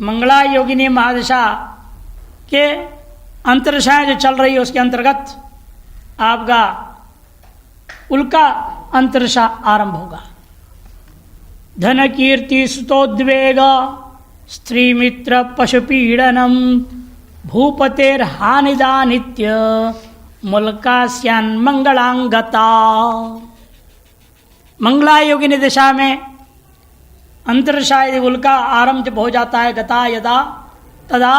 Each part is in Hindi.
मंगला योगिनी महादशा के अंतर्दशाएं जो चल रही है उसके अंतर्गत आपका उल्का अंतर्दशा आरंभ होगा। धन कीर्ति सुतोद्वेग स्त्री मित्र पशुपीड़नम भूपतेर हानिदा नित्य मुल्कास्यान मंगलांगता। मंगला योगिनी दशा में अंतर्दशा यदि उल्का आरंभ जब हो जाता है गता यदा तदा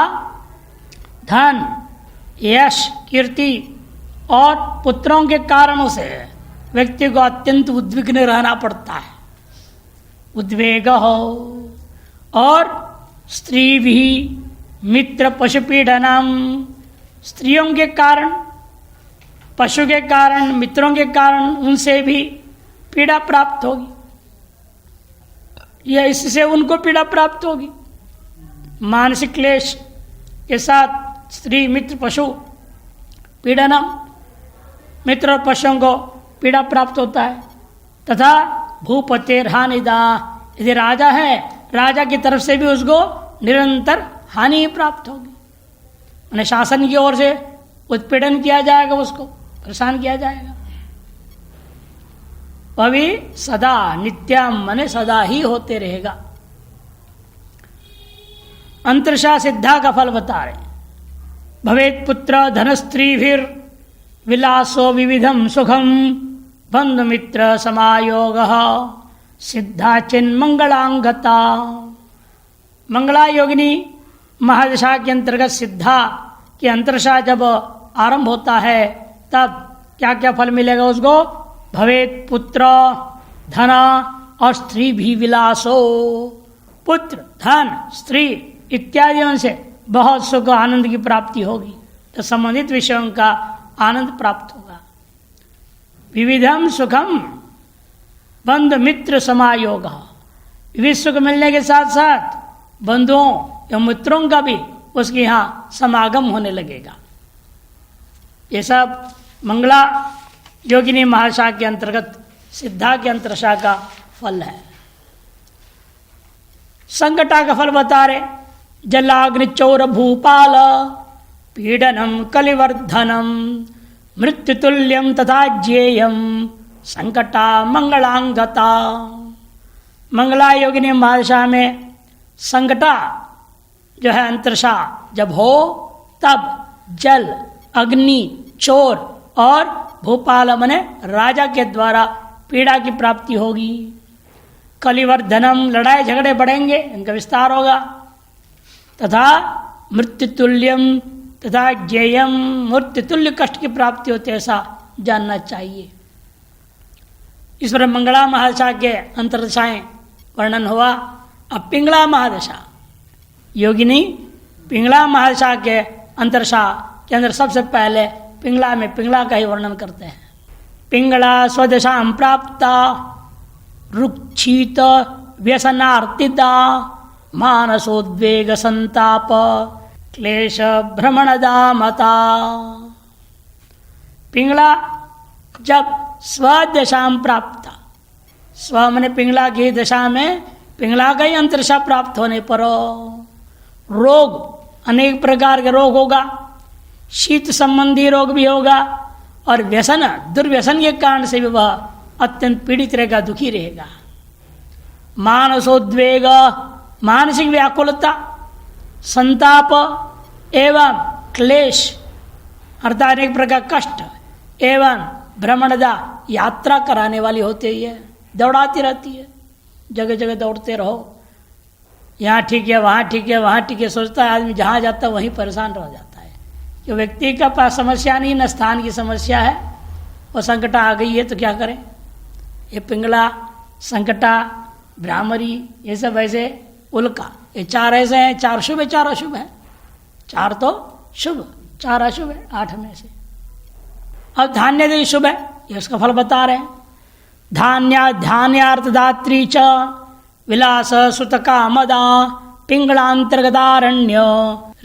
धन यश कीर्ति और पुत्रों के कारणों से व्यक्ति को अत्यंत उद्विग्न रहना पड़ता है। उद्वेग हो और स्त्री भी मित्र पशुपीड़नम, स्त्रियों के कारण पशु के कारण मित्रों के कारण उनसे भी पीड़ा प्राप्त होगी या इससे उनको पीड़ा प्राप्त होगी। मानसिक क्लेश के साथ स्त्री मित्र पशु पीड़नम, मित्र और पशुओं को पीड़ा प्राप्त होता है। तथा भूपतेर हानिदा, यदि राजा है राजा की तरफ से भी उसको निरंतर हानि प्राप्त होगी, माने शासन की ओर से उत्पीड़न किया जाएगा, उसको परेशान किया जाएगा। वह भी सदा नित्यम माने सदा ही होते रहेगा। अंतर्दशा सिद्धा का फल बता रहे। भवेत पुत्र धन स्त्रीभिर विलासो विविधम सुखम बंधु मित्र समायोग सिद्धा चिन्ह मंगलांगता। मंगला योगिनी महादशा के अंतर्गत सिद्धा की अंतर्दशा जब आरंभ होता है तब क्या क्या फल मिलेगा उसको? भवेत पुत्र धन और स्त्री भी विलासो, पुत्र धन स्त्री इत्यादि से बहुत सुख आनंद की प्राप्ति होगी, तो संबंधित विषयों का आनंद प्राप्त होगा। विविधम सुखम बंधु मित्र समायोग, विविध सुख मिलने के साथ साथ बंधुओं या मित्रों का भी उसके यहाँ समागम होने लगेगा। ये सब मंगला योगिनी महादशा के अंतर्गत सिद्धा के अंतर्दशा का फल है। संकटा का फल बता रहे। जलाग्नि चौर भूपाल पीडनम कलिवर्धनम मृत्युतुल्यम तथा ज्ञेयम संकटा मंगलांगता। मंगला योगिनी महादशा में संकटा जो है अंतर्दशा जब हो तब जल अग्नि चोर और भूपाल मने राजा के द्वारा पीड़ा की प्राप्ति होगी। कलिवर्धनम लड़ाई झगड़े बढ़ेंगे, इनका विस्तार होगा। तथा मृत्युतुल्यम तथा ज्ञेयम, मृत्युतुल्य कष्ट की प्राप्ति होती है ऐसा जानना चाहिए। इस पर मंगला महादशा के अंतर्दशाएं वर्णन हुआ। अब पिंगला महादशा योगिनी पिंगला महादशा के अंतर्दशा के अंदर सबसे पहले पिंगला में पिंगला का ही वर्णन करते हैं। पिंगला स्वदशां प्राप्ता रुक्षित व्यसनार्तिता मानसोद्वेग संताप क्लेश भ्रमणदा मता। पिंगला जब स्वदशां प्राप्ता, स्व मने पिंगला की दशा में पिंगला का ही अंतर्दशा प्राप्त होने पर रोग अनेक प्रकार के रोग होगा, शीत संबंधी रोग भी होगा और व्यसन दुर्व्यसन के कारण से भी वह अत्यंत पीड़ित रहेगा, दुखी रहेगा। मानसोद्वेग मानसिक व्याकुलता, संताप एवं क्लेश अर्थात एक प्रकार कष्ट एवं भ्रमणदा यात्रा कराने वाली होती है, दौड़ाती रहती है, जगह जगह दौड़ते रहो, यहाँ ठीक है वहाँ ठीक है वहाँ ठीक है, सोचता है आदमी जहाँ जाता है वहीं परेशान रह जाता है। जो व्यक्ति का पास समस्या नहीं न स्थान की समस्या है, वो संकटा आ गई है तो क्या करें। ये पिंगला संकटा भ्रामरी ये सब ऐसे उल्का ये चार ऐसे हैं, चार शुभ है चार अशुभ है। चार तो शुभ चार अशुभ है 8 में से। अब धान्य दे शुभ है, ये उसका फल बता रहे हैं। धान्यार्थदात्री च विलास सुतका मदा पिंगलांतर्गतारण्य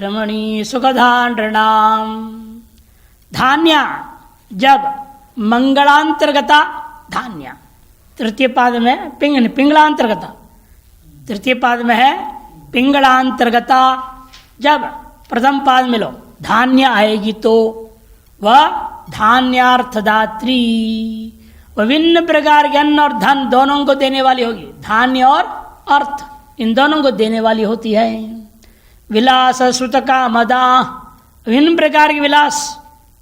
रमणी सुखधानृणाम। धान्य जब मंगलांतर्गता धान्य तृतीय पाद में पिंगलांतर्गता, तृतीय पाद में है पिंगलांतर्गता, जब प्रथम पाद में लो धान्य आएगी तो वह धान्यार्थदात्री, विभिन्न प्रकार के अन्न और धन दोनों को देने वाली होगी। धान्य और अर्थ इन दोनों को देने वाली होती है। विलास श्रुत का मदा, विभिन्न प्रकार के विलास,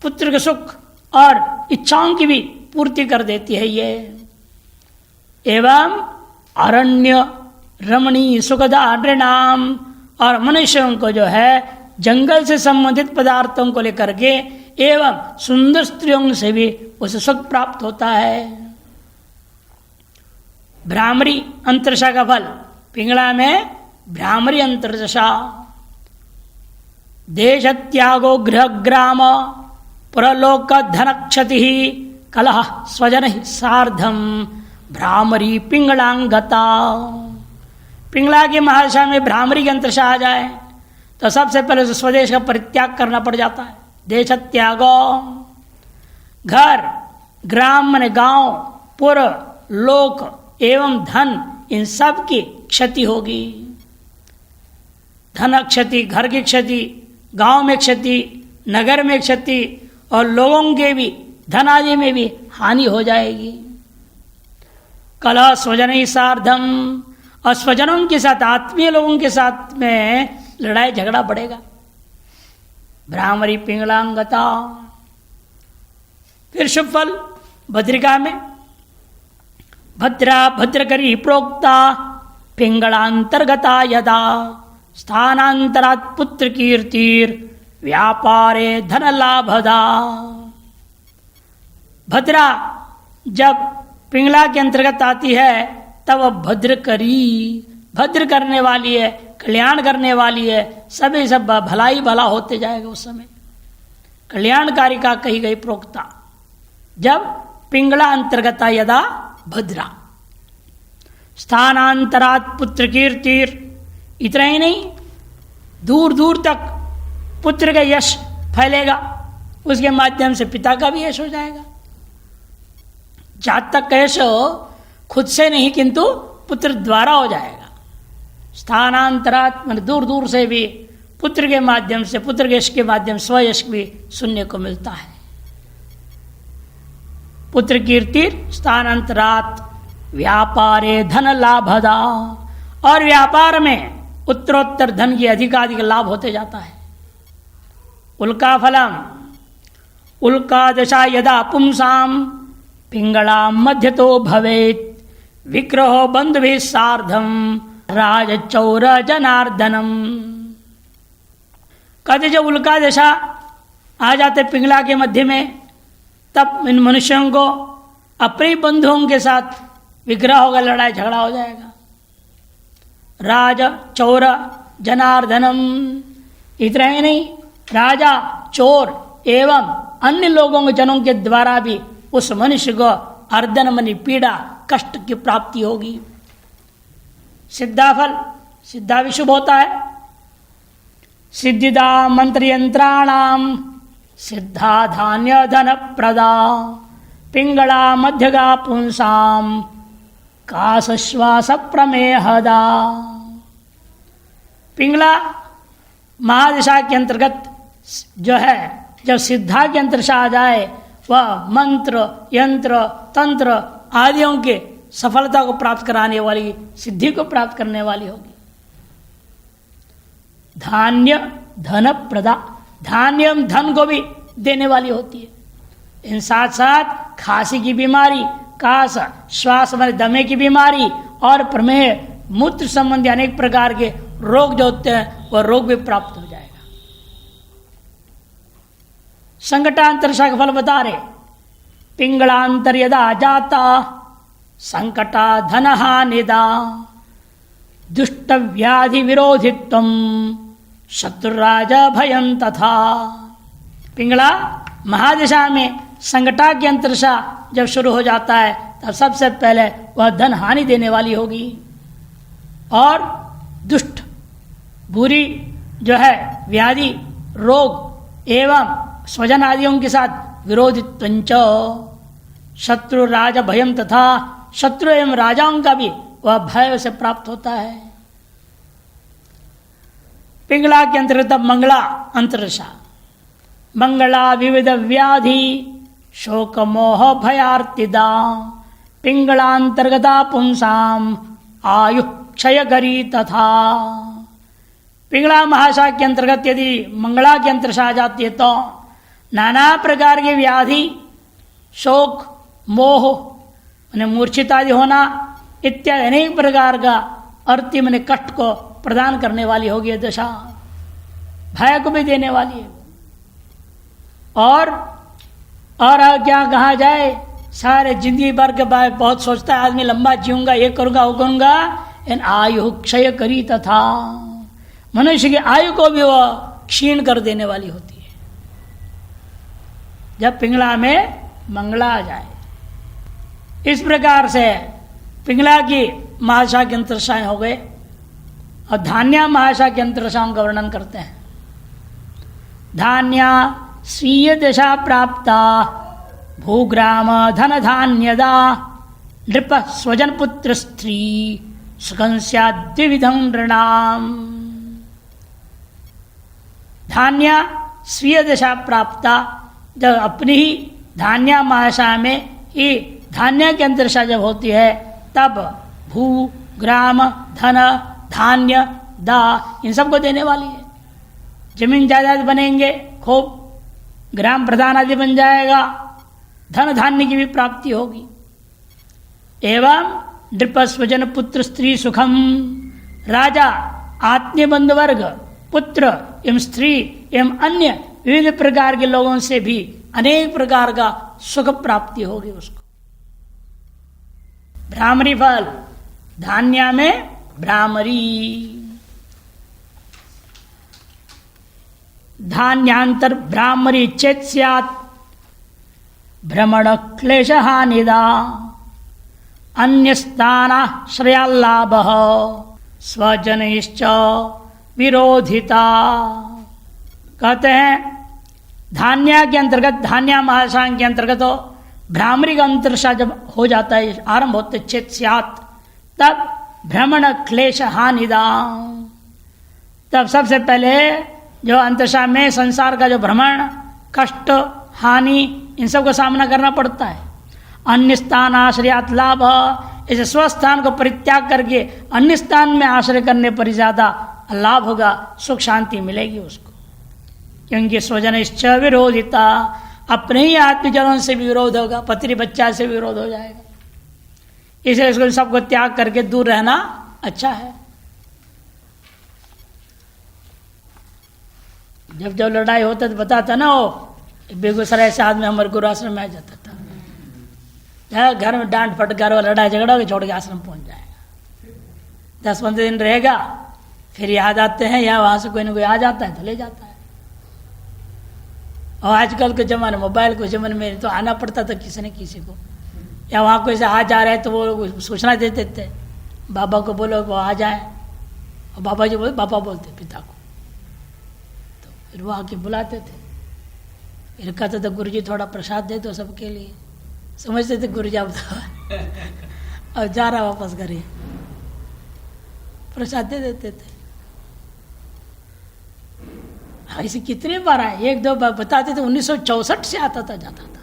पुत्र के सुख और इच्छाओं की भी पूर्ति कर देती है ये। एवं अरण्य रमणीय सुखदा नृणाम, और मनुष्यों को जो है जंगल से संबंधित पदार्थों को लेकर के एवं सुंदर स्त्रियों से भी उसे सुख प्राप्त होता है। भ्रामरी अंतरदशा का फल, पिंगला में भ्रामरी अंतरदशा। देश त्यागो गृह ग्राम पुरलोक धन क्षति कलह स्वजन सार्धम भ्रामरी पिंगलांगता। पिंगला की महादशा में भ्रामरी की अंतरदशा आ जाए तो सबसे पहले उसे स्वदेश का परित्याग करना पड़ जाता है। देश त्यागो, घर ग्राम माने गांव, पुर लोक एवं धन, इन सब की क्षति होगी। धन क्षति, घर की क्षति, गांव में क्षति, नगर में क्षति और लोगों के भी धन आदि में भी हानि हो जाएगी। कलह स्वजन ही सार्धम, और स्वजनों के साथ, आत्मीय लोगों के साथ में लड़ाई झगड़ा बढ़ेगा। भ्रामरी पिंगलांगता। फिर शुभ फल भद्रिका में भद्रा भद्रकरी प्रोक्ता पिंगलांतर्गता यदा स्थानांतरात् पुत्र कीर्तिर व्यापारे धन लाभदा। भद्रा जब पिंगला के अंतर्गत आती है तब भद्रकरी, भद्र करने वाली है, कल्याण करने वाली है, सभी सब भलाई भला होते जाएगा। उस समय कल्याणकारी का कही गई प्रोक्ता। जब पिंगला अंतर्गता यदा भद्रा स्थानांतरात् पुत्र कीर्तिर, इतना ही नहीं दूर दूर तक पुत्र का यश फैलेगा, उसके माध्यम से पिता का भी यश हो जाएगा। जहां तक यश खुद से नहीं किंतु पुत्र द्वारा हो जाएगा। स्थानांतरात् मान दूर दूर से भी पुत्र के माध्यम से, पुत्र के यश के माध्यम स्वयश भी सुनने को मिलता है। पुत्र कीर्तिर स्थानांतरात् व्यापारे धन लाभदा, और व्यापार में उत्तरोत्तर धन की अधिकाधिक लाभ होते जाता है। उल्का फलम, उल्का दशा यदा पुंसाम पिंगला मध्य तो भवेत विग्रहो बंधुभिः सार्धम राजचौर जनार्दनम। कहते जब उल्का दशा आ जाते पिंगला के मध्य में, तब इन मनुष्यों को अपने बंधुओं के साथ विग्रह होगा, लड़ाई झगड़ा हो जाएगा। राज चौर जनार्दनम, इतना ही नहीं राजा चोर एवं अन्य लोगों के जनों के द्वारा भी उस मनुष्य को अर्दन मनी पीड़ा कष्ट की प्राप्ति होगी। सिद्धाफल, सिद्धा भी शुभ होता है। सिद्धिदा मंत्र यंत्राणाम सिद्धा धान्य धन प्रदा पिंगला मध्यगा पुंसाम काश्वास प्रमेहदा। पिंगला महादशा के अंतर्गत जो है, जब सिद्धा के अंतर्दशा आ जाए, वह मंत्र यंत्र तंत्र आदियों के सफलता को प्राप्त कराने वाली, सिद्धि को प्राप्त करने वाली होगी। धान्य धन प्रदा, धान्य धन को भी देने वाली होती है। इन साथ साथ खांसी की बीमारी, काश श्वास में दमे की बीमारी और प्रमेह मूत्र संबंधी अनेक प्रकार के रोग जो होते हैं वह रोग भी प्राप्त हो जाएगा। संकटांतरशा का फल बता रहे, पिंगलांतर यदा जाता संकटा धनहानिदा दुष्ट व्याधि विरोधित्वम शत्रुराज भयं तथा। पिंगला महादशा में संकटा की अंतरशा जब शुरू हो जाता है तब सबसे पहले वह धन हानि देने वाली होगी और दुष्ट बुरी जो है व्याधि रोग एवं स्वजन आदियों के साथ विरोधित्वंच शत्रु राज भयम तथा शत्रु एवं राजाओं का भी वह भय से प्राप्त होता है। पिंगला के अंतर्गत मंगला अंतरशा, मंगला विविध व्याधि शोक मोह भयार्तिदा, पिंगलांतर्गता पुंसाम आयु क्षय करी तथा। पिंगला महाशा के अंतर्गत यदि मंगला के अंतर्शा आ जाती है तो नाना प्रकार के व्याधि, शोक, मोह मैंने मूर्छित आदि होना इत्यादि अनेक प्रकार का अर्ति मैंने कष्ट को प्रदान करने वाली होगी यह दशा, भय को भी देने वाली है। और क्या कहा जाए, सारे जिंदगी भर के बाद बहुत सोचता है आदमी लंबा जीऊंगा, ये करूंगा वो करूंगा, इन आयु क्षय करी तथा, मनुष्य की आयु को भी वह क्षीण कर देने वाली होती है जब पिंगला में मंगला आ जाए। इस प्रकार से पिंगला की महाशा के अंतरशाएं हो गए और धान्या महाशा के अंतरशाओं का वर्णन करते हैं। धान्या स्वीय दशा प्राप्ता भूग्राम धन धान्यदा नृप स्वजन पुत्र स्त्री सुखं स्यात् द्विविधं नृणाम। धान्या स्वीय दशा प्राप्ता, जब अपनी ही धान्या महाशा में ही धान्य के अंतरशा जब होती है तब भू ग्राम धन धान्य दा इन सबको देने वाली है। जमीन जायदाद बनेंगे, खूब ग्राम प्रधान आदि बन जाएगा, धन धान्य की भी प्राप्ति होगी। एवं नृप स्वजन पुत्र स्त्री सुखम, राजा आत्मीय बंधु वर्ग पुत्र एवं स्त्री एवं अन्य विविध प्रकार के लोगों से भी अनेक प्रकार का सुख प्राप्ति होगी उसको। भ्रामरी फल, धान्या में भ्रामरी, धान्यांतर भ्रामरी चेत स्यात् भ्रमण क्लेश हानिदा अन्यस्थानाश्रयाल्लाभ स्वजनैश्च विरोधिता। कहते हैं धान्या के अंतर्गत, धान्या महाशांग के अंतर्गत हो भ्रामरी का अंतरशा जब हो जाता है, आरंभ होते चेत स्यात्, तब भ्रमण क्लेश हानिदा, तब सबसे पहले जो अंतरशा में संसार का जो भ्रमण कष्ट हानि इन सब का सामना करना पड़ता है। अन्य स्थान आश्रयात लाभ, इस स्वस्थान को परित्याग करके अन्य स्थान में आश्रय करने पर ज्यादा लाभ होगा, सुख शांति मिलेगी उसको। क्योंकि स्वजनिश्च विरोधिता, अपने ही आत्मजनों से भी विरोध होगा, पत्नी बच्चा से विरोध हो जाएगा, इसलिए इसको सबको त्याग करके दूर रहना अच्छा है। जब जब लड़ाई होता तो बताता ना, वो बेगूसराय से आदमी हमारे गुरु आश्रम में आ जाता था, घर में डांट फटकार और लड़ाई झगड़ा हो छोड़ के आश्रम पहुंच जाएगा, 10-15 दिन रहेगा, फिर याद आते हैं या वहां से कोई ना कोई आ जाता है तो ले जाता है। और आजकल के जमाने, मोबाइल के जमाने में तो आना पड़ता था किसी न किसी को, या वहाँ कोई से आ जा रहे तो वो सूचना देते थे, बाबा को बोलो वो आ जाए, और बाबा जी बाबा बोलते पिता को, तो फिर वो आके बुलाते थे। फिर कहते थे गुरु जी थोड़ा प्रसाद दे दो सबके लिए, समझते थे गुरु जी अब अब जा रहा वापस घरे, प्रसाद दे देते थे। ऐसे कितने बार आए, 1-2 बार बताते थे। 1964 से आता था जाता था,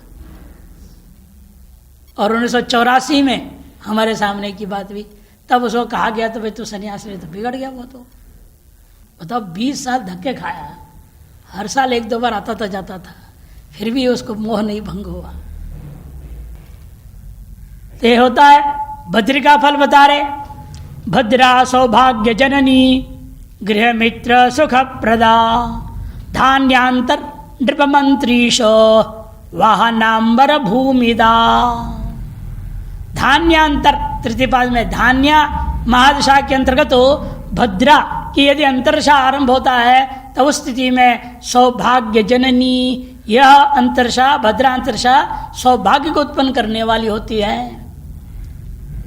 और 1984 में हमारे सामने की बात हुई, तब उसको कहा गया तो भाई तू सन्यासी है, तो बिगड़ गया वो तो। बताओ 20 साल धक्के खाया, हर साल 1-2 बार आता था जाता था, फिर भी उसको मोह नहीं भंग हुआ। ये होता है भद्रिका फल बता रहे, भद्रा सौभाग्य जननी गृह मित्र सुख प्रदा धान्यांतर नृप मंत्रीश वाहनांबर भूमिदा। धान्यांतर तृतीय पाद में धान्य महादशा के अंतर्गत हो भद्रा की यदि अंतरशा आरंभ होता है तो उस स्थिति में सौभाग्य जननी, यह अंतरशा भद्रा अंतरशा सौभाग्य को उत्पन्न करने वाली होती है।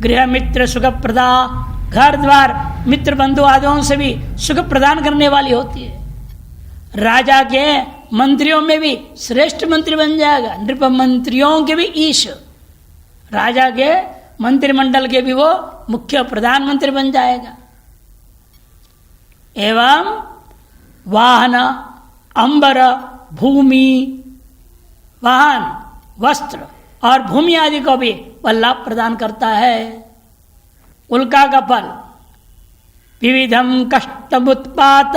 गृह मित्र सुख प्रदा, घर द्वार मित्र बंधु आदियों से भी सुख प्रदान करने वाली होती है। राजा के मंत्रियों में भी श्रेष्ठ मंत्री बन जाएगा, नृप मंत्रियों के भी ईश, राजा के मंत्रिमंडल के भी वो मुख्य प्रधानमंत्री बन जाएगा। एवं वाहन, अंबर, भूमि, वाहन, वस्त्र और भूमि आदि को भी वह लाभ प्रदान करता है। उल्का का फल विविधम कष्टमुत्पात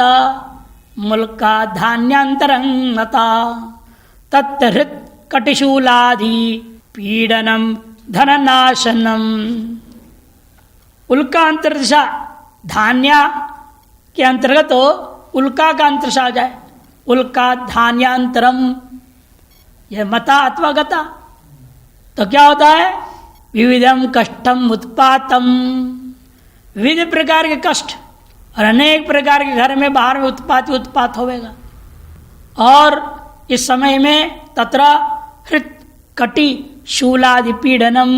मुल्का धान्यांतरंगता तत्हृत कटिशूलादि पीडनम धननाशनम। उल्का अंतर्दशा धान्य के अंतर्गत हो, उल्का का अंतर्दशा आ जाए, उल्का धान्यांतरम, यह मता अथवा गता, तो क्या होता है? विविधम कष्टम उत्पातम, विविध प्रकार के कष्ट और अनेक प्रकार के घर में बाहर में उत्पात होवेगा। और इस समय में तत्र हृत कटि शूलादि पीडनम,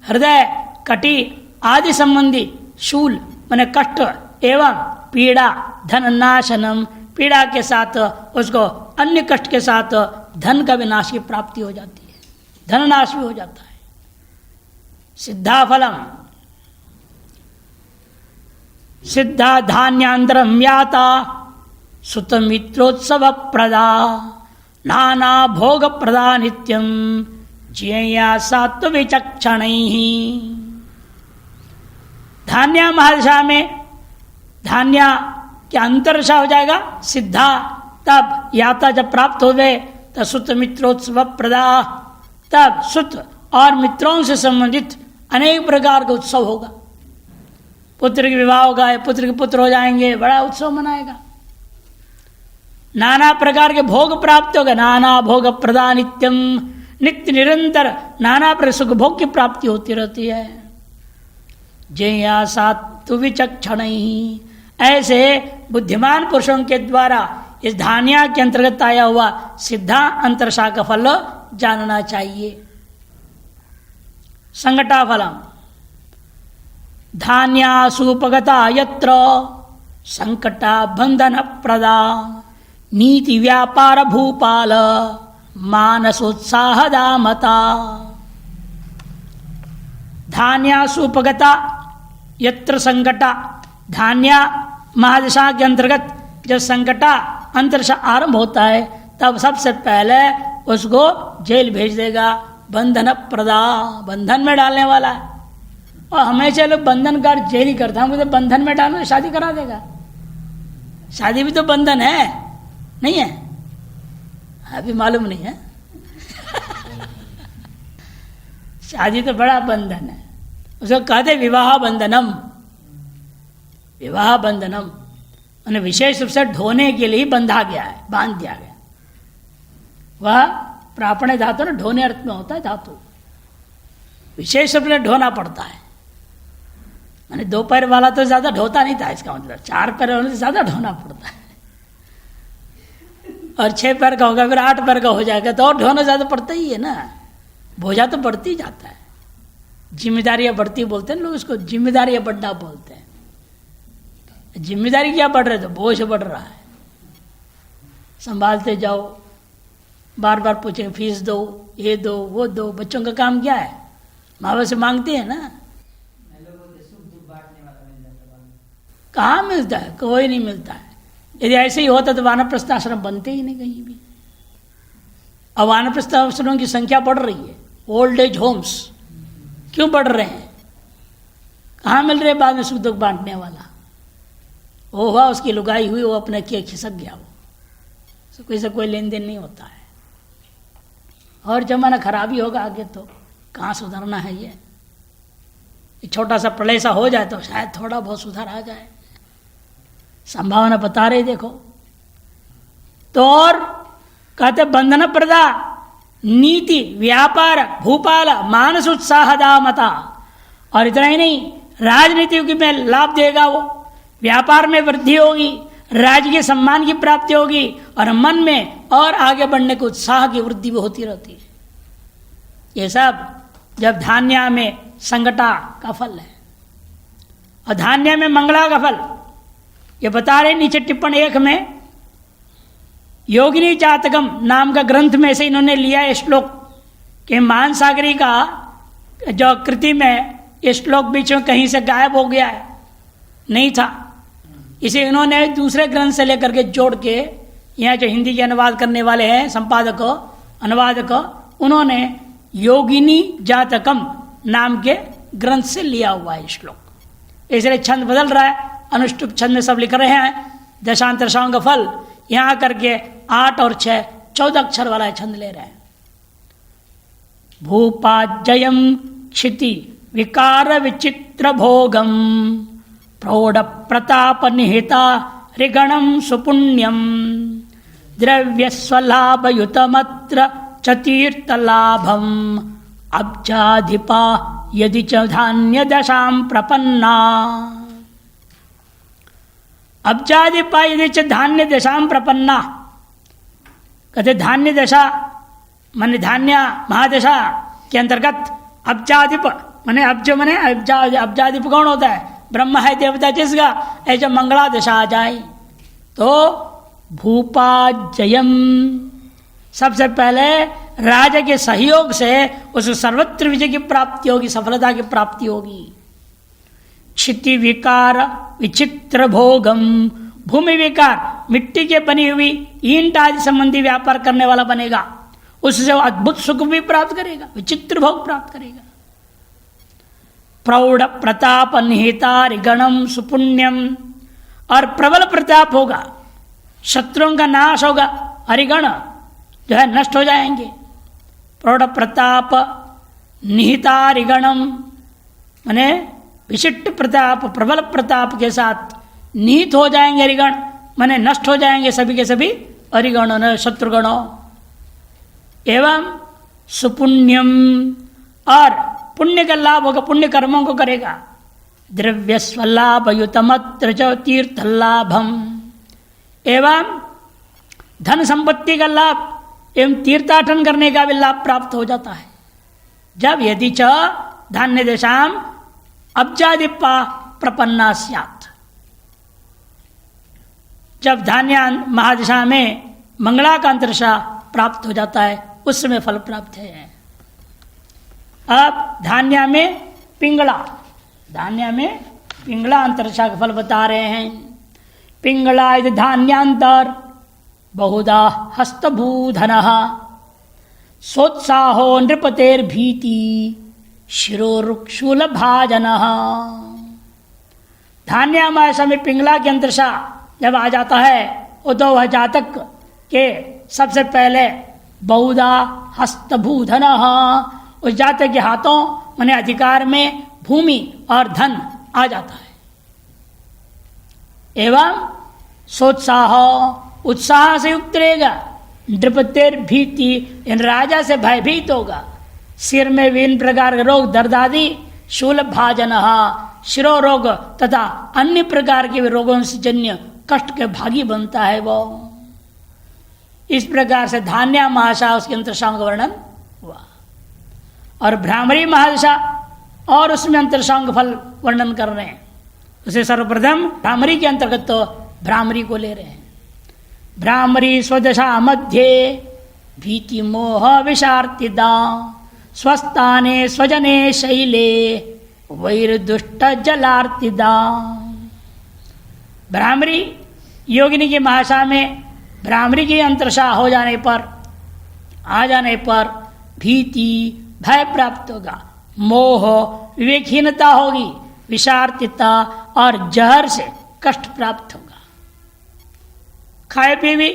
हृदय कटि आदि संबंधी शूल माने कष्ट एवं पीड़ा धन नाशनम, पीड़ा के साथ उसको अन्य कष्ट के साथ धन का विनाश की प्राप्ति हो जाती है, धन नाश भी हो जाता है। सिद्धाफलम सिद्धा धान्यांतरम याता सुतमित्रोत्सव प्रदा नाना भोग प्रदा नित्यम ज्ञेया सात्व विचक्षण। धान्य महादशा में धान्य के अंतरदशा हो जाएगा सिद्धा, तब याता जब प्राप्त हो गए तब सुत मित्रोत्सव प्रदा, तब सुत और मित्रों से संबंधित अनेक प्रकार का उत्सव होगा। पुत्र के विवाह होगा, पुत्र के पुत्र हो जाएंगे, बड़ा उत्सव मनाएगा। नाना प्रकार के भोग प्राप्त होगा, नाना भोग प्रदा नित्यम, नित्य निरंतर नाना प्रकार सुख भोग की प्राप्ति होती रहती है। जया सात्व विचक्षण, ऐसे बुद्धिमान पुरुषों के द्वारा इस धान्य के अंतर्गत आया हुआ सिद्धा अंतरशा का फल जानना चाहिए। संकटा फलम धान्यासूपगता यत्र संकटा बंधन प्रदा नीति व्यापार भूपाल मानसोत्साह दामता। धान्यासूपगता यत्र संकटा, धान्य महादशा के अंतर्गत जब संकटा अंतरशा आरंभ होता है तब सबसे पहले उसको जेल भेज देगा। बंधन प्रदा, बंधन में डालने वाला है। और हमेशा लोग बंधन का जेल ही करता है, मुझे बंधन में डालो शादी करा देगा। शादी भी तो बंधन है, नहीं है? अभी मालूम नहीं है। शादी तो बड़ा बंधन है, उसको कहते विवाह बंधनम। विवाह बंधनम मैंने विशेष रूप से ढोने के लिए बंधा गया है, बांध दिया गया। वह प्रापणे धातु ना ढोने अर्थ में होता है धातु, विशेष रूप से ढोना पड़ता है। मैंने 2 पैर वाला तो ज्यादा ढोता नहीं था, इसका मतलब 4 पैर वाले से ज्यादा ढोना पड़ता है। और 6 पैर का होगा फिर 8 पैर का हो जाएगा तो और ढोना ज्यादा पड़ता ही है ना। बोझा तो बढ़ती जाता है, जिम्मेदारियां बढ़ती बोलते हैं लोग, इसको जिम्मेदारियां बढ़ना बोलते हैं। जिम्मेदारी क्या बढ़ रही, तो बोझ बढ़ रहा है। संभालते जाओ, बार बार पूछेंगे फीस दो, ये दो, वो दो। बच्चों का काम क्या है, माँ बाप से मांगते हैं ना। कहाँ मिलता है, कोई नहीं मिलता है। यदि ऐसे ही होता तो वानप्रस्थ आश्रम बनते ही नहीं कहीं भी। अब वानप्रस्थ आश्रमों की संख्या बढ़ रही है। ओल्ड एज होम्स क्यों बढ़ रहे हैं? कहाँ मिल रहे बाद में सुख दुख बांटने वाला? वो हुआ उसकी लुगाई हुई, वो अपने किए खिसक गया, वो कोई से कोई लेन देन नहीं होता है। और जमाना खराब ही होगा आगे, तो कहाँ सुधरना है। ये छोटा सा प्रलय सा हो जाए तो शायद थोड़ा बहुत सुधार आ जाए, संभावना बता रही देखो। तो और कहते बंधन प्रदा नीति व्यापार भूपाल मानस उत्साह दामता। और इतना ही नहीं, राजनीति में लाभ देगा वो, व्यापार में वृद्धि होगी, राज्य के सम्मान की प्राप्ति होगी और मन में और आगे बढ़ने के उत्साह की वृद्धि भी होती रहती है। ये सब जब धान्य में संकटा का फल है। और धान्य में मंगला का फल ये बता रहे नीचे टिप्पणी 1 में। योगिनी जातकम नाम का ग्रंथ में से इन्होंने लिया है श्लोक कि मानसागरी का जो कृति में ये श्लोक बीच में कहीं से गायब हो गया है, नहीं था। इसे इन्होंने दूसरे ग्रंथ से लेकर के जोड़ के, यहाँ जो हिंदी के अनुवाद करने वाले हैं संपादक अनुवादक, उन्होंने योगिनी जातकम नाम के ग्रंथ से लिया हुआ है श्लोक। इसलिए छंद बदल रहा है, अनुष्टुप छंद में सब लिख रहे हैं दशांतर शाओं का फल, यहाँ करके 8 और 6 14 अक्षर वाला छंद ले रहे हैं। भूपाजयम क्षिति विकार विचित्र भोगम प्रौढ़ प्रताप निहिता ऋगणम सुपुण्यम द्रव्य स्वलाभ युतमत्र चतीर्थलाभम अब्जाधिपा यदि च धान्य दशाम प्रपन्ना। अब्जाधिपा यदि च धान्य दशाम प्रपन्ना, कहते धान्य दशा माने धान्य महादशा के अंतर्गत अब्जाधिप माने अब्ज माने अब्जाधिप कौन होता है? ब्रह्म है देवता जिसका, ऐसा मंगला दशा आ जाए तो भूपा जयम, सबसे पहले राजा के सहयोग से उस सर्वत्र विजय की प्राप्ति होगी, सफलता की प्राप्ति होगी। क्षिति विकार विचित्र भोगम, भूमि विकार मिट्टी के बनी हुई ईंट आदि संबंधी व्यापार करने वाला बनेगा, उससे वो अद्भुत सुख भी प्राप्त करेगा, विचित्र भोग प्राप्त करेगा। प्रौढ़ प्रताप निहिता ऋगणम सुपुण्यम, और प्रबल प्रताप होगा, शत्रुओं का नाश होगा, हरिगण जो है नष्ट हो जाएंगे। प्रौढ़ प्रताप निहिता ऋगणम माने विशिष्ट प्रताप, प्रबल प्रताप के साथ निहित हो जाएंगे हरिगण, माने नष्ट हो जाएंगे सभी के सभी हरिगण शत्रुगणों। एवं सुपुण्यम, और पुण्य का लाभ होगा, पुण्य कर्मों को करेगा। द्रव्य स्वलाभ युतमत्र च तीर्थ लाभम, एवं धन संपत्ति का लाभ एवं तीर्थाटन करने का भी लाभ प्राप्त हो जाता है। जब यदि च धान्य देशाम अब्जादिपा प्रपन्ना स्यात्, जब धान्य महादशा में मंगला का अंतरशा प्राप्त हो जाता है, उस समय फल प्राप्त है। अब धान्य में पिंगला, धान्य में पिंगला अंतरशा का फल बता रहे हैं। पिंगला यदि धान्यांतर बहुधा हस्तभूधन सोत्साहो नृपतेर्भीति शिरोरुक्षूल भाजन। धान्य मासा में पिंगला के अंतरशा जब आ जाता है, तो वह जातक के सबसे पहले बहुधा हस्तभूधन, उस जातक के हाथों माने अधिकार में भूमि और धन आ जाता है। एवं सोत्साह, उत्साह से युक्त रहेगा। नृपतेर भीति, इन राजा से भयभीत होगा। सिर में विभिन्न प्रकार के रोग दर्द आदि, शूल भाजन, शिरो रोग तथा अन्य प्रकार के रोगों से जन्य कष्ट के भागी बनता है वो। इस प्रकार से धान्य महादशा उसके अंतरशाओं का वर्णन हुआ। और भ्रामरी महादशा और उसमें अंतरशाओं का फल वर्णन कर रहे हैं। उसे सर्वप्रथम भ्रामरी के अंतर्गत तो भ्रामरी को ले रहे हैं। भ्रामरी स्वदशा मध्य भीति मोह विशार्तिदा स्वस्थाने स्वजने शैले वैर दुष्ट जलार्तिदा। भ्रामरी योगिनी की महादशा में भ्रामरी की अंतरशा हो जाने पर, आ जाने पर भीति भय प्राप्त होगा, मोह विवेकहीनता होगी, विषार्तिता और जहर से कष्ट प्राप्त होगा। खाए पिए भी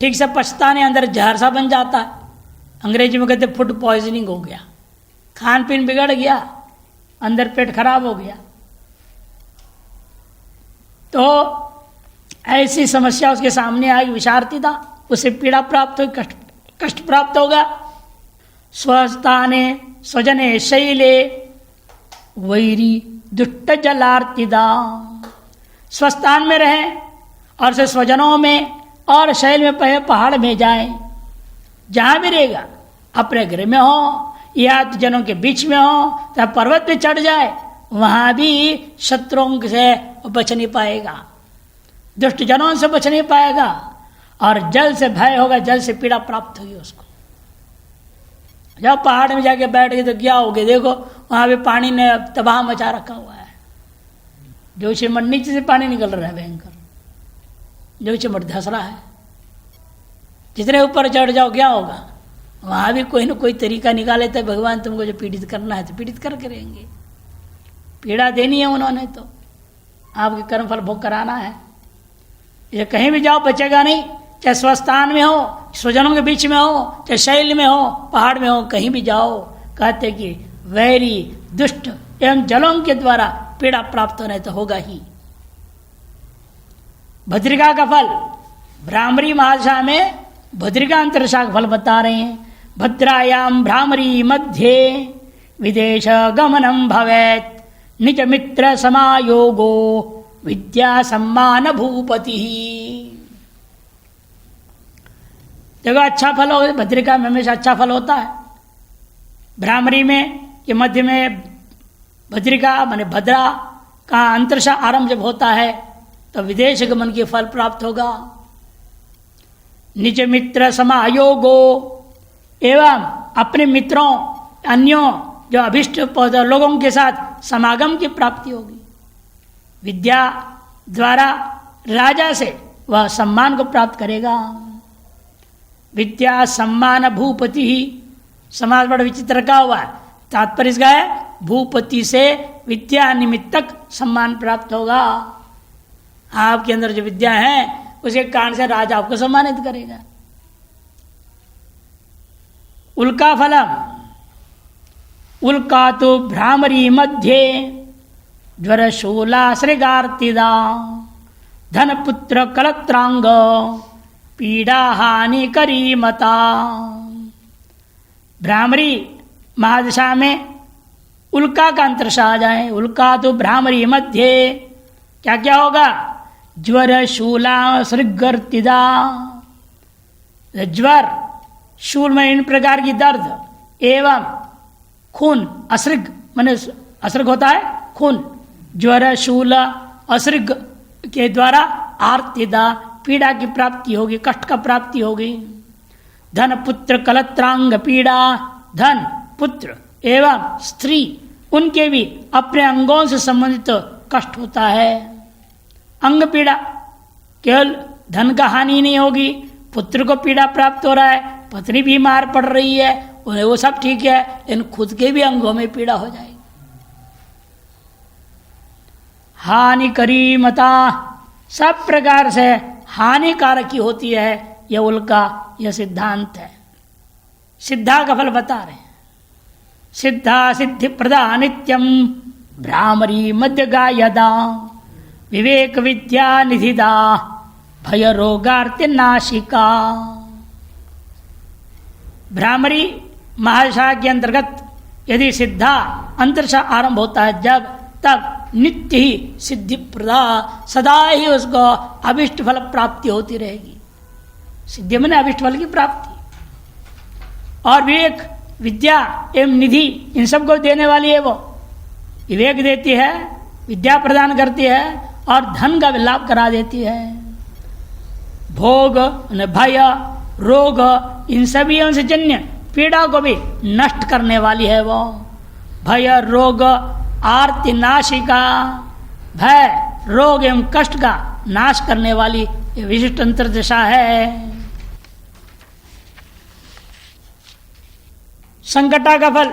ठीक से पछताने अंदर जहर सा बन जाता है। अंग्रेजी में कहते फूड पॉइजनिंग हो गया, खान पीन बिगड़ गया, अंदर पेट खराब हो गया। तो ऐसी समस्या उसके सामने आएगी, विषार्तिता, उसे पीड़ा प्राप्त होगी, कष्ट प्राप्त होगा। स्वस्थाने स्वजने शैले वैरी दुष्ट जलार्तिदा, स्वस्थान में रहें और से स्वजनों में और शैल में पहाड़ में जाए, जहां भी रहेगा, अपने घर में हो या जनों के बीच में हो, तो पर्वत पे चढ़ जाए, वहां भी शत्रुओं से बच नहीं पाएगा, दुष्ट जनों से बच नहीं पाएगा, और जल से भय होगा, जल से पीड़ा प्राप्त होगी उसको। जब पहाड़ में जाके बैठ गए तो क्या हो गया, देखो वहां भी पानी ने तबाह मचा रखा हुआ है, जो से नीचे से पानी निकल रहा है भयंकर। जो चिमट धस रहा है। जितने ऊपर चढ़ जाओ क्या होगा, वहाँ भी कोई ना कोई तरीका निकाले तो भगवान तुमको जो पीड़ित करना है तो पीड़ित करके रहेंगे। पीड़ा देनी है उन्होंने, तो आपके कर्म फल भोग कराना है। ये कहीं भी जाओ बचेगा नहीं, चाहे स्वस्थान में हो, स्वजनों के बीच में हो, चाहे शैल में हो, पहाड़ में हो, कहीं भी जाओ। कहते कि वैरी दुष्ट एवं जलों के द्वारा पीड़ा प्राप्त होने तो होगा ही। भद्रिका का फल भ्रामरी महादशा में भद्रिका अंतरशा का फल बता रहे हैं। भद्रायाम भ्रामरी मध्ये विदेश गमनम भवेत निज मित्र समायोगो विद्या सम्मान भूपति। देखो अच्छा फल हो, भद्रिका में हमेशा अच्छा फल होता है। भ्रामरी में के मध्य में भद्रिका माने भद्रा का अंतरशा आरंभ जब होता है तो विदेश गमन के फल प्राप्त होगा। निज मित्र समायोगो एवं अपने मित्रों अन्यों जो अभिष्ट लोगों के साथ समागम की प्राप्ति होगी। विद्या द्वारा राजा से वह सम्मान को प्राप्त करेगा। विद्या सम्मान भूपति ही, समाज बड़ा विचित्र का हुआ है, तात्पर्य इसका है भूपति से विद्या निमित्तक सम्मान प्राप्त होगा। आपके अंदर जो विद्या है उसके कारण से राजा आपको सम्मानित करेगा। उल्का फलम, उल्का तो भ्रामरी मध्य ज्वर शूला श्रृगार्तिदा धन पुत्र कलत्रांग पीड़ा हानि करी मता। भ्रामरी महादशा में उल्का का अंतरशा आ जाए। उल्का तो भ्रामरी मध्य क्या क्या होगा, ज्वर शूला श्रृगर्तिदा, ज्वर शूल में इन प्रकार की दर्द एवं खून, असृग माने असृग होता है खून, ज्वर शूल असृग के द्वारा आर्तिदा पीड़ा की प्राप्ति होगी, कष्ट का प्राप्ति होगी। धन पुत्र कलत्रांग पीड़ा, धन पुत्र एवं स्त्री उनके भी अपने अंगों से संबंधित कष्ट होता है। अंग पीड़ा, केवल धन का हानि नहीं होगी, पुत्र को पीड़ा प्राप्त हो रहा है, पत्नी बीमार पड़ रही है, वो सब ठीक है, लेकिन खुद के भी अंगों में पीड़ा हो जाएगी। हानि करी मता, सब प्रकार से हानिकारक ही होती है यह उल्का, यह सिद्धांत है। सिद्धा का फल बता रहे हैं। सिद्धा सिद्धि प्रदा नित्यम भ्रामरी मध्य गायदा विवेक विद्या निधिदा भय रोगार्त्य नाशिका। भ्रामरी महादशा के अंतर्गत यदि सिद्धा अंतरशा आरंभ होता है जब, तब नित्य ही सिद्धि प्रदा, सदा ही उसको अभिष्ट फल प्राप्ति होती रहेगी। सिद्धि में अभिष्ट फल की प्राप्ति और विवेक विद्या एवं निधि इन सबको देने वाली है। वो विवेक देती है, विद्या प्रदान करती है और धन का लाभ करा देती है। भोग भय रोग इन सभी से जन्य पीड़ा को भी नष्ट करने वाली है वो। भय रोग आर्ति नाशिका, भय रोग एवं कष्ट का नाश करने वाली ये विशिष्ट अंतर्दशा है। संकटा का फल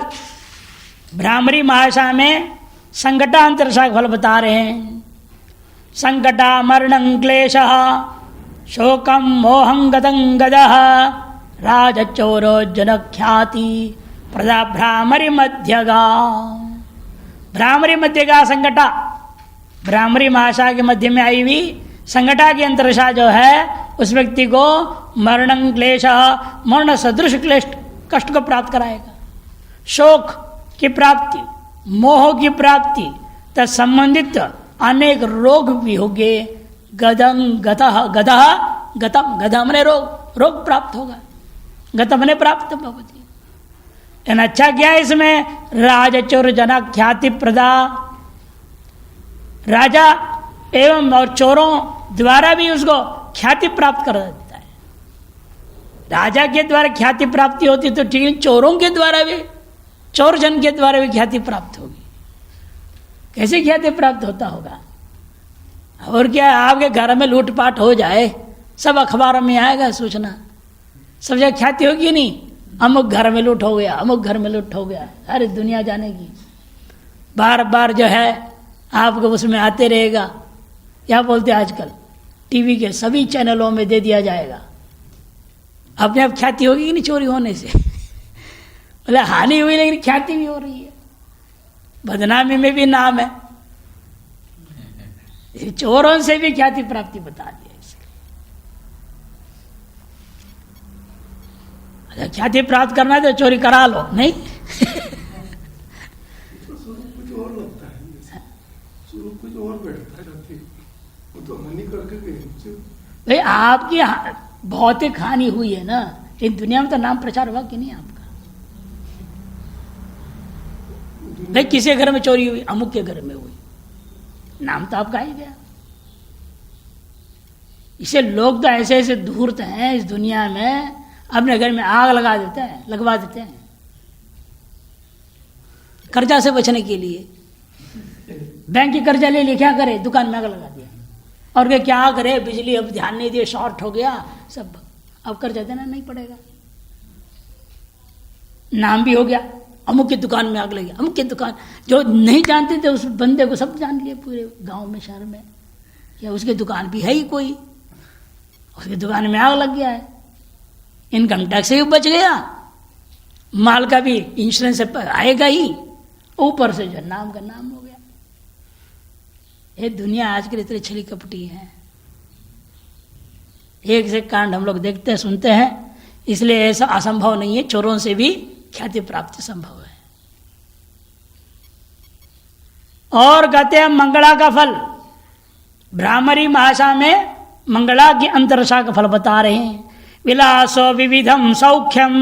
भ्रामरी महादशा में संकटा अंतरशा का फल बता रहे हैं। संकटा मरणं क्लेशः शोकं मोहं गतं गदः राजचोरो जनख्याति प्रदा भ्रामरी मध्यगा। भ्रामरी मध्यगा संकटा, भ्रामरी महादशा के मध्य में आई हुई संकटा की अंतरशा जो है उस व्यक्ति को मरणं क्लेशः, मरण सदृश क्लेश कष्ट को प्राप्त कराएगा। शोक की प्राप्ति, मोह की प्राप्ति तथा संबंधित अनेक रोग भी होंगे। गदं गतः, गदः गतम, गदम ने रोग, रोग प्राप्त होगा, गतम ने प्राप्त भवति। अच्छा क्या है इसमें, राजचोर जना ख्याति प्रदा, राजा एवं और चोरों द्वारा भी उसको ख्याति प्राप्त कर देता है। राजा के द्वारा ख्याति प्राप्ति होती तो ठीक, चोरों के द्वारा भी, चोर जन के द्वारा भी ख्याति प्राप्त होगी। कैसे ख्याति प्राप्त होता होगा, और क्या, आपके घर में लूटपाट हो जाए, सब अखबारों में आएगा सूचना, सब जगह ख्याति होगी नहीं, अमुक घर में लूट हो गया, अमुक घर में लूट हो गया, सारी दुनिया जानेगी। बार बार जो है आपको उसमें आते रहेगा। क्या बोलते हैं आजकल, टीवी के सभी चैनलों में दे दिया जाएगा। अपने आप ख्याति होगी कि नहीं चोरी होने से? बोले हानि हुई लेकिन ख्याति भी हो रही है, बदनामी में भी नाम है। चोरों से भी ख्याति प्राप्ति बता दिया। ख्याति प्राप्त करना है तो चोरी करा लो, नहीं? कुछ और लगता है, कुछ और बैठता है, वो तो हानि करके गए। भाई आपकी भौतिक हानि हुई है ना, इन दुनिया में तो नाम प्रचार हुआ कि नहीं आपका? भाई किसी घर में चोरी हुई, अमुक के घर में हुई, नाम तो आपका ही गया। इसे लोग तो ऐसे ऐसे धूर्त हैं इस दुनिया में, अपने घर में आग लगा देते हैं, लगवा देते हैं कर्जा से बचने के लिए। बैंक की कर्जा ले लिया, क्या करे, दुकान में आग लगा दिया। और क्या करे, बिजली अब ध्यान नहीं दिए, शॉर्ट हो गया सब, अब कर्जा देना नहीं पड़ेगा। नाम भी हो गया, अमुक की दुकान में आग लगी, अमुक की दुकान, जो नहीं जानते थे उस बंदे को सब जान लिए पूरे गांव में, शहर में, या उसकी दुकान भी है ही कोई, उसकी दुकान में आग लग गया है, इनकम टैक्स से भी बच गया, माल का भी इंश्योरेंस आएगा ही, ऊपर से जो नाम का नाम हो गया। ये दुनिया आज के इतनी छली कपटी है, एक से कांड हम लोग देखते हैं सुनते हैं, इसलिए ऐसा असंभव नहीं है, चोरों से भी ख्याति प्राप्ति संभव है। और कहते हैं मंगला का फल, भ्रामरी भाषा में मंगला की अंतरशा का फल बता रहे हैं। विलासो विविधम सौख्यम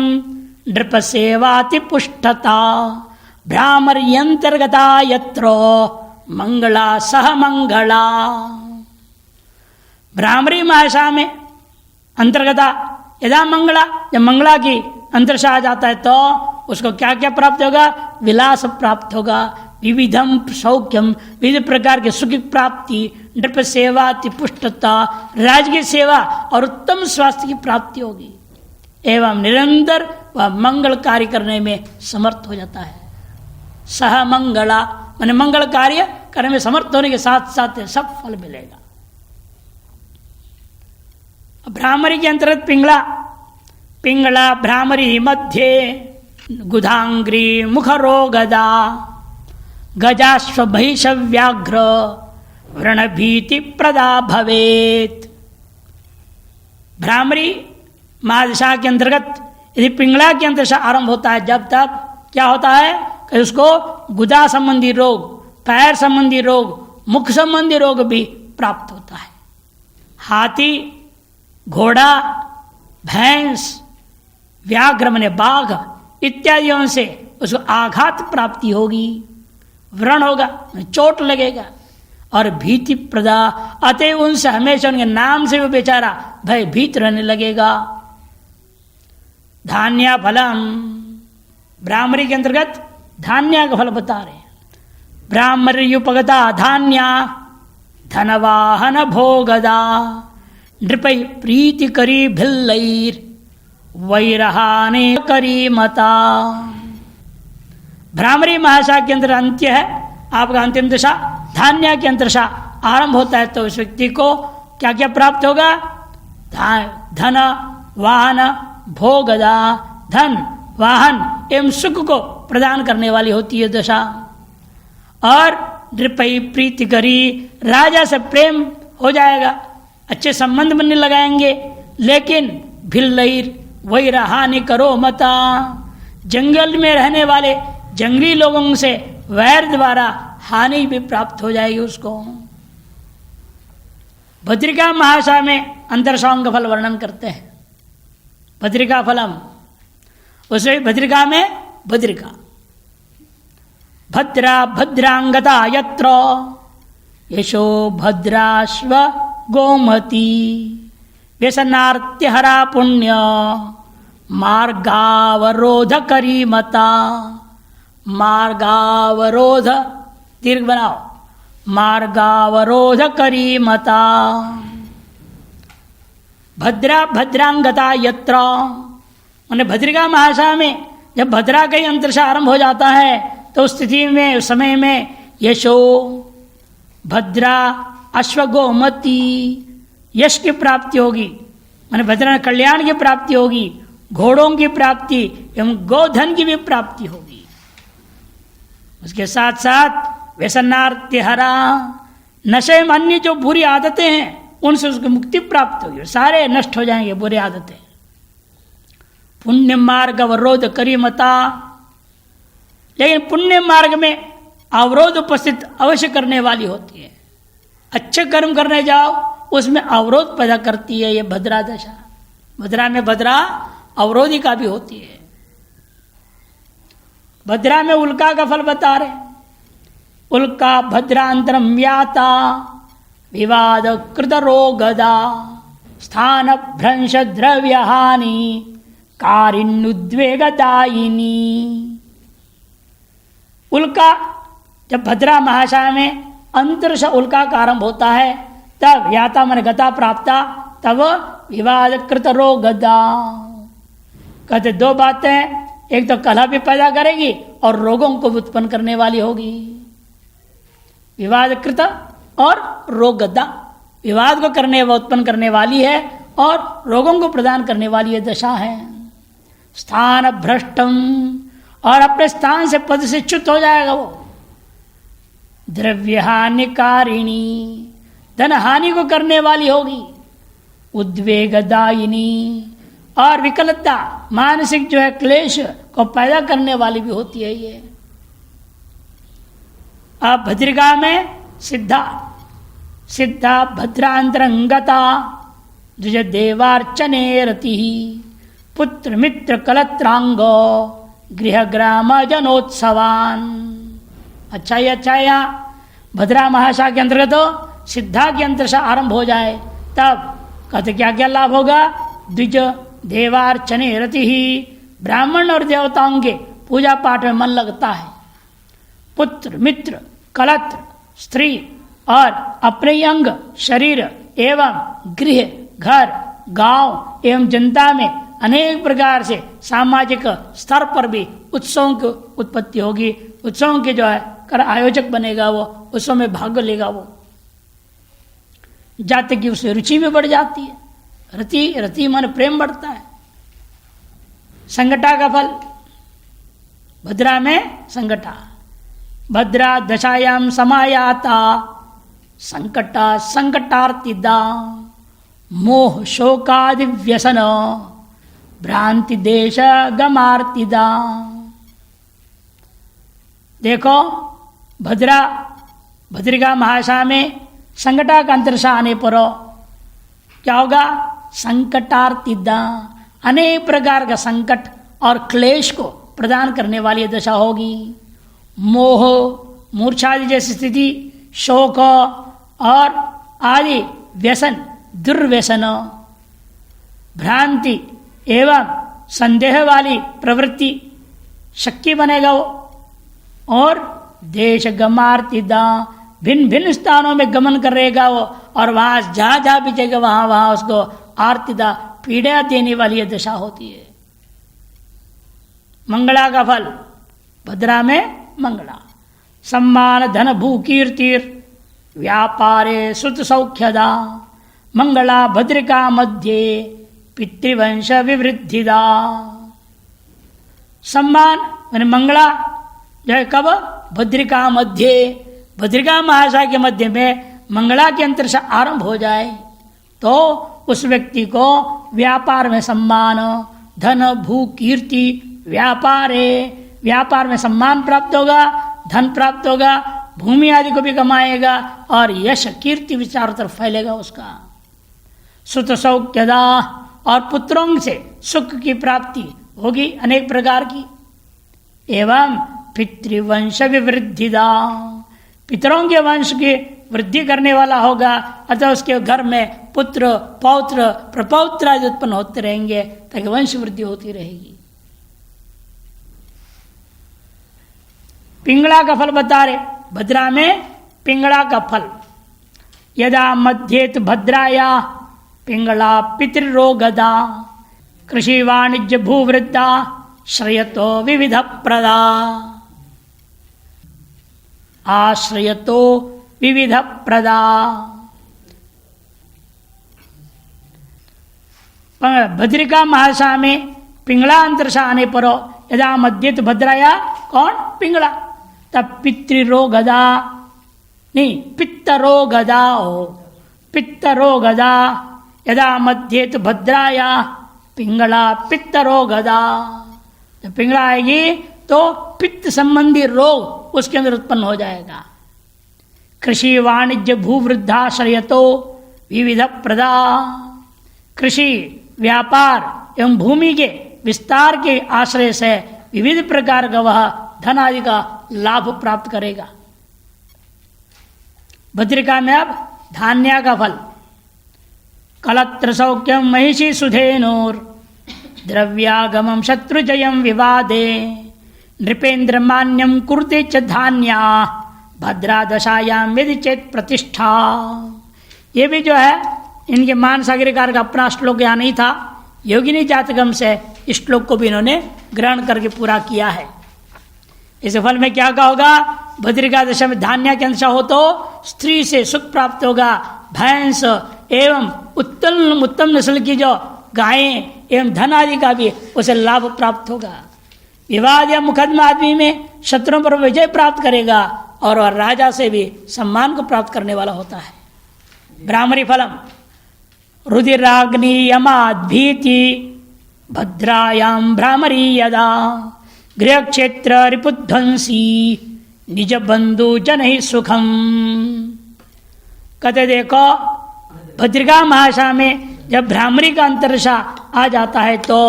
नृप सेवाति पुष्टता भ्रामर्यंतर्गता यत्रो मंगला सह मंगला। भ्रामरी भाषा में अंतर्गता यदा मंगला, जब मंगला की अंतरशा आ जाता है तो उसको क्या क्या प्राप्त होगा, विलास प्राप्त होगा, विविधम सौख्यम, विविध प्रकार के सुख की प्राप्ति, नृप सेवा पुष्टता, राज की सेवा और उत्तम स्वास्थ्य की प्राप्ति होगी, एवं निरंतर वह मंगल कार्य करने में समर्थ हो जाता है। सह मंगला माने मंगल कार्य करने में समर्थ होने के साथ साथ सब फल मिलेगा। भ्रामरी के अंतर्गत पिंगला, पिंगला भ्रामरी मध्य गुधांग्री मुखरो गदा गजाश्व भैषव्याघ्र व्रण भीति प्रदा भवेत। भ्रामरी महादशा के अंतर्गत यदि पिंगला के अंतर्शा आरंभ होता है, जब तक क्या होता है कि उसको गुदा संबंधी रोग, पैर संबंधी रोग, मुख संबंधी रोग भी प्राप्त होता है। हाथी, घोड़ा, भैंस, व्याघ्र माने बाघ इत्यादियों से उसको आघात प्राप्ति होगी, व्रण होगा, चोट लगेगा, और भीति प्रदा अतः उनसे हमेशा उनके नाम से भी बेचारा भय भीत रहने लगेगा। धान्य फलम, भ्रामरी के अंतर्गत धान्य का फल बता रहे हैं। भ्रामर्युपगता धान्य धनवाहन भोगदा नृपै प्रीति करी भिल्लैर वैरहाने करी मता। भ्रामरी महाशा के अंदर अंत्य है आपका अंतिम दशा, धान्य के अंतरशा आरंभ होता है तो उस व्यक्ति को क्या क्या प्राप्त होगा, धन वाहन भोगदा, धन वाहन एवं सुख को प्रदान करने वाली होती है दशा। और नृपई प्रीति करी, राजा से प्रेम हो जाएगा, अच्छे संबंध बनने लगाएंगे, लेकिन भिल्लैर वैरहानि करो मता, जंगल में रहने वाले जंगली लोगों से वैर द्वारा हानि भी प्राप्त हो जाएगी उसको। भद्रिका महाशा में अंतरशाओं का फल वर्णन करते हैं। भद्रिका फलम, उसमें भद्रिका में भद्रिका, भद्रा भद्रांगता यत्र यशो भद्राश्व गोमती व्यसनार्त्यहरा पुण्य मार्गावरोध करी मता। मार्गावरोध दीर्घ बनाओ, मार्गावरोध करी मता। भद्रा भद्रांगता यत्र, मैंने भद्रिका महाशा में जब भद्रा का ही अंतर से आरंभ हो जाता है तो उस स्थिति में, उस समय में यशो भद्रा अश्वगोमती, यश की प्राप्ति होगी, मैंने भद्रा कल्याण की प्राप्ति होगी, घोड़ों की प्राप्ति एवं गोधन की भी प्राप्ति होगी। उसके साथ साथ व्यसनार्तिहरा, नशे में अन्य जो बुरी आदतें हैं उनसे उसको मुक्ति प्राप्त होगी, सारे नष्ट हो जाएंगे बुरी आदतें। पुण्य मार्ग अवरोध करी मता, लेकिन पुण्य मार्ग में अवरोध उपस्थित अवश्य करने वाली होती है। अच्छे कर्म करने जाओ उसमें अवरोध पैदा करती है ये भद्रा दशा। भद्रा में भद्रा अवरोधिका भी होती है। भद्रा में उल्का का फल बता रहे, उल्का भद्रांतरम व्याता विवाद कृत रोगदा स्थान भ्रंश द्रव्य हानि कारिन्नुद्वेगदायिनी। उल्का जब भद्रा महाशय में अंतर से उल्का का आरंभ होता है तब याता मन गता प्राप्ता, तब विवाद कृत रोगदा। कहते दो बातें, एक तो कलह भी पैदा करेगी और रोगों को उत्पन्न करने वाली होगी। विवाद कृत और रोगदा, विवाद को करने व उत्पन्न करने वाली है और रोगों को प्रदान करने वाली ये दशा है। स्थान भ्रष्टम, और अपने स्थान से पद से च्युत हो जाएगा वो। द्रव्य हानिकारिणी, धन हानि को करने वाली होगी। उद्वेगदायिनी, और विकलता मानसिक जो है क्लेश को पैदा करने वाली भी होती है ये। अब भद्रिका में सिद्धा, सिद्धा भद्रांतरंगता द्विज देवार्चने रति पुत्र मित्र कलत्रांग गृह ग्राम जनोत्सवान। अच्छा ही अच्छा है, यहाँ भद्रा महाशा के अंतर्गत तो सिद्धा के अंतर से आरंभ हो जाए तब कहते क्या क्या लाभ होगा। द्विज देवार्चने रति ही, ब्राह्मण और देवताओं के पूजा पाठ में मन लगता है। पुत्र मित्र कलत्र स्त्री और अपने अंग शरीर एवं गृह घर गांव एवं जनता में अनेक प्रकार से सामाजिक स्तर पर भी उत्सवों की उत्पत्ति होगी। उत्सवों के जो है कर आयोजक बनेगा, वो उत्सव में भाग लेगा। वो जाति की उसे रुचि भी बढ़ जाती है। रति रति मन प्रेम बढ़ता है। संगठा का फल, भद्रा में संगठा, भद्रा दशायाम समायाता संकटा संकटार्तिदा मोह शोकादि व्यसन भ्रांति देश गमार्तिदा। देखो भद्रा भद्रिका महाशा में संकटा का अंतरशा आने पर क्या होगा। संकटार्तिदा, अनेक प्रकार का संकट और क्लेश को प्रदान करने वाली दशा होगी। मोह मूर्छादि जैसी स्थिति, शोक और आदि व्यसन दुर्व्यसन, भ्रांति एवं संदेह वाली प्रवृत्ति शक्ति बनेगा वो। और देश गमार्तिदा, भिन्न भिन्न स्थानों में गमन करेगा वो और वहां जहां जहां बिचेगा वहां वहां उसको आर्तिदा पीड़ा देने वाली दशा होती है। मंगला का फल, भद्रा में मंगला सम्मान धन भू कीर्तिर व्यापारे सुत सौख्यदा मंगला भद्रिका मध्य पितृवंश विवृद्धिदा। सम्मान मैंने मंगला जो है कब, भद्रिका मध्य, भद्रिका महाशय के मध्य में मंगला के अंतर से आरंभ हो जाए तो उस व्यक्ति को व्यापार में सम्मान, धन भू कीर्ति, व्यापार में सम्मान प्राप्त होगा, धन प्राप्त होगा, भूमि आदि को भी कमाएगा और यश कीर्ति विचारों तरफ फैलेगा उसका। सुत सौख्यदा, और पुत्रों से सुख की प्राप्ति होगी अनेक प्रकार की। एवं पितृवंश विवृद्धिदा, पितरों के वंश की वृद्धि करने वाला होगा, अतः उसके घर में पुत्र पौत्र प्रपौत्र आदि उत्पन्न होते रहेंगे ताकि वंश वृद्धि होती रहेगी। पिंगला का फल बता रहे, भद्रा में पिंगला का फल। यदा मध्येत भद्राया पिंगला पितृरोगदा कृषि वाणिज्य भूवृद्धा श्रयतो विविध प्रदा। आश्रयतो विविध प्रदा। भद्रिका महाशा में पिंगला अंतरशा आने पर यदा मध्येत भद्राया कौन पिंगला, तब पितृरोगदा नहीं पित्तरोगदा हो, पित्तरोगदा। यदा मध्येत भद्राया पिंगला पित्तरोगदा। जब पिंगला आएगी तो पित्त संबंधी रोग उसके अंदर उत्पन्न हो जाएगा। कृषि वाणिज्य भूवृद्धाश्रयतो विविध प्रदा। कृषि व्यापार एवं भूमि के विस्तार के आश्रय से विविध प्रकार का वह धन आदि का लाभ प्राप्त करेगा। भद्रिका में अब धान्या का फल। कलत्र सौख्यम महिषी सुधेनोर द्रव्यागमम शत्रुजयम विवादे नृपेन्द्र मान्यम कुरुते च धान्या भद्रा दशायाम यदि चेत प्रतिष्ठा। ये भी जो है इनके मानसागरिकार का अपना श्लोक यहाँ नहीं था, योगिनी जातकम से इस श्लोक को भी इन्होंने ग्रहण करके पूरा किया है। इस फल में क्या होगा, भद्रिका दशा में धान्य के अंश हो तो स्त्री से सुख प्राप्त होगा, भैंस एवं उत्तम नस्ल की जो गायें एवं धन आदि का भी उसे लाभ प्राप्त होगा। विवाद या मुकदमा आदमी में शत्रुओं पर विजय प्राप्त करेगा और वह राजा से भी सम्मान को प्राप्त करने वाला होता है। ब्राह्मणी फलम रुधिराग्नि यमाद्भीति भद्रायाम भ्रामरी यदा गृह क्षेत्र रिपुध्वंसी निज बंधु जन ही सुखम। कहते देखो भद्रिका महाशा में जब भ्रामरी का अंतरशा आ जाता है तो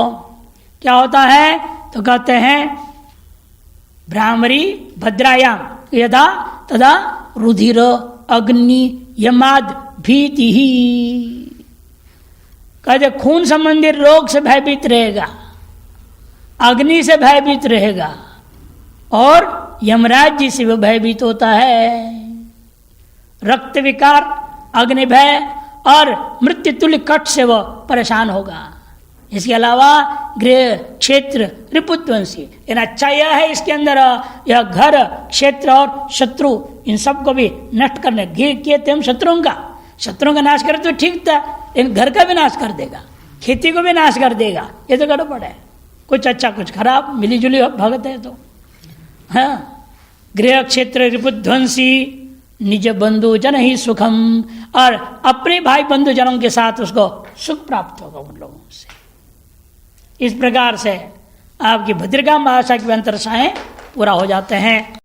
क्या होता है, तो कहते हैं भ्रामरी भद्रायाम यदा तदा रुधिर अग्नि यमाद भीति ही। कहते खून संबंधी रोग से भयभीत रहेगा, अग्नि से भयभीत रहेगा और यमराज जी से वो भयभीत होता है। रक्त विकार, अग्नि भय और मृत्यु तुल्य कट से वह परेशान होगा। इसके अलावा गृह क्षेत्र रिपुध्वंसी, लेकिन अच्छा यह है इसके अंदर यह घर क्षेत्र और शत्रु इन सबको भी नष्ट करने किए थे। शत्रुओं का नाश करे तो ठीक था, लेकिन घर का भी नाश कर देगा, खेती को भी नाश कर देगा। ये तो गड़बड़ है, कुछ अच्छा कुछ खराब मिली जुली भगत है। तो हाँ, गृह क्षेत्र रिपुध्वंसी निज बंधु जन ही सुखम, और अपने भाई बंधु जनों के साथ उसको सुख प्राप्त होगा उन लोगों से। इस प्रकार से आपकी भद्रिका महाशा की अंतरशाएं पूरा हो जाते हैं।